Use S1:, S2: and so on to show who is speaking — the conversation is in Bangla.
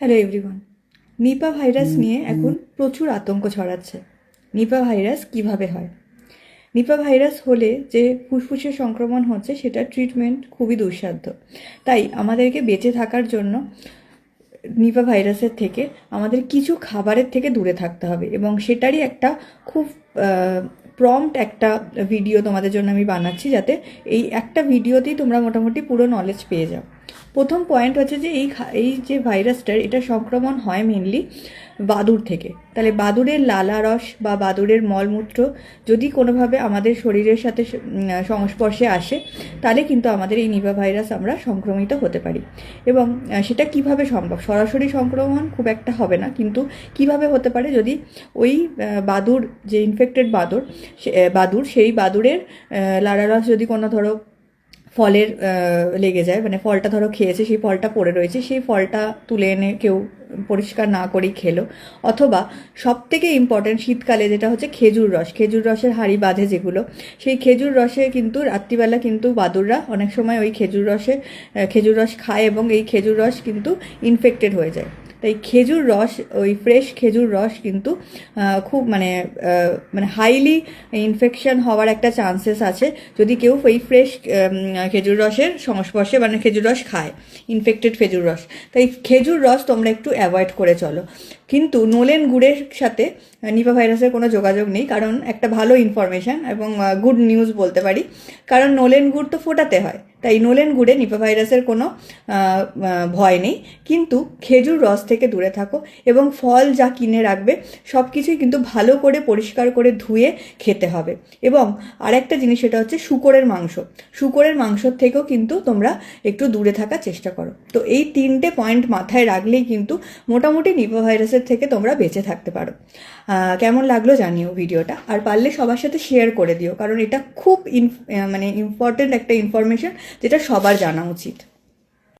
S1: Hello everyone. নিপা ভাইরাস নিয়ে এখন প্রচুর আতঙ্ক ছড়াচ্ছে। নিপা ভাইরাস কিভাবে হয়? নিপা ভাইরাস হলে যে ফুসফুসে সংক্রমণ হচ্ছে সেটার ট্রিটমেন্ট খুবই দুঃসাধ্য। তাই আমাদেরকে বেঁচে থাকার জন্য নিপা ভাইরাসের থেকে আমাদের কিছু খাবারের থেকে দূরে থাকতে হবে, এবং সেটারই একটা খুব প্রম্পট একটা ভিডিও তোমাদের জন্য আমি বানাচ্ছি, যাতে এই একটা ভিডিওতেই তোমরা মোটামুটি পুরো নলেজ পেয়ে যাও। প্রথম পয়েন্ট হচ্ছে যে এই যে ভাইরাসটার, এটা সংক্রমণ হয় মেনলি বাদুড় থেকে। তাহলে বাদুড়ের লালারস বা বাদুড়ের মলমূত্র যদি কোনোভাবে আমাদের শরীরের সাথে সংস্পর্শে আসে, তাহলে কিন্তু আমাদের এই নিপা ভাইরাস আমরা সংক্রমিত হতে পারি। এবং সেটা কিভাবে সম্ভব? সরাসরি সংক্রমণ খুব একটা হবে না, কিন্তু কিভাবে হতে পারে, যদি ওই বাদুড়, যে ইনফেক্টেড বাদুড় সেই বাদুড়ের লালারস যদি কোনো ধরো ফলের লেগে যায়, মানে ফলটা ধরো খেয়েছে, সেই ফলটা পড়ে রয়েছে, সেই ফলটা তুলে এনে কেউ পরিষ্কার না করেই খেলো। অথবা সব থেকে ইম্পর্ট্যান্ট শীতকালে যেটা হচ্ছে খেজুর রসের হাঁড়ি বাঁধে যেগুলো, সেই খেজুর রসে কিন্তু রাত্রিবেলা কিন্তু বাদুড়রা অনেক সময় ওই খেজুর রস খায়, এবং এই খেজুর রস কিন্তু ইনফেক্টেড হয়ে যায়। তাই খেজুর রস, ওই ফ্রেশ খেজুর রস কিন্তু খুব মানে হাইলি ইনফেকশন হওয়ার একটা চান্সেস আছে যদি কেউ ওই ফ্রেশ খেজুর রসের সংস্পর্শে, মানে খেজুর রস খায়, ইনফেক্টেড খেজুর রস। তাই খেজুর রস তোমরা একটু অ্যাভয়েড করে চলো। কিন্তু নলেন গুড়ের সাথে নিপা ভাইরাসের কোনো যোগাযোগ নেই, কারণ একটা ভালো ইনফরমেশান এবং গুড নিউজ বলতে পারি, কারণ নলেন গুড় তো ফোটাতে হয়, তাই নলেন গুড়ে নিপা ভাইরাসের কোনো ভয় নেই। কিন্তু খেজুর রস থেকে দূরে থাকো, এবং ফল যা কিনে রাখবে সব কিছুই কিন্তু ভালো করে পরিষ্কার করে ধুয়ে খেতে হবে। এবং আরেকটা জিনিস, সেটা হচ্ছে শুকরের মাংসর থেকেও কিন্তু তোমরা একটু দূরে থাকার চেষ্টা করো। তো এই 3টে পয়েন্ট মাথায় রাখলেই কিন্তু মোটামুটি নিপা ভাইরাসের থেকে তোমরা বেঁচে থাকতে পারো। কেমন লাগলো জানিও ভিডিওটা, আর পারলে সবার সাথে শেয়ার করে দিও, কারণ এটা খুব ইম্পর্টেন্ট একটা ইনফরমেশন, যেটা সবার জানা উচিত।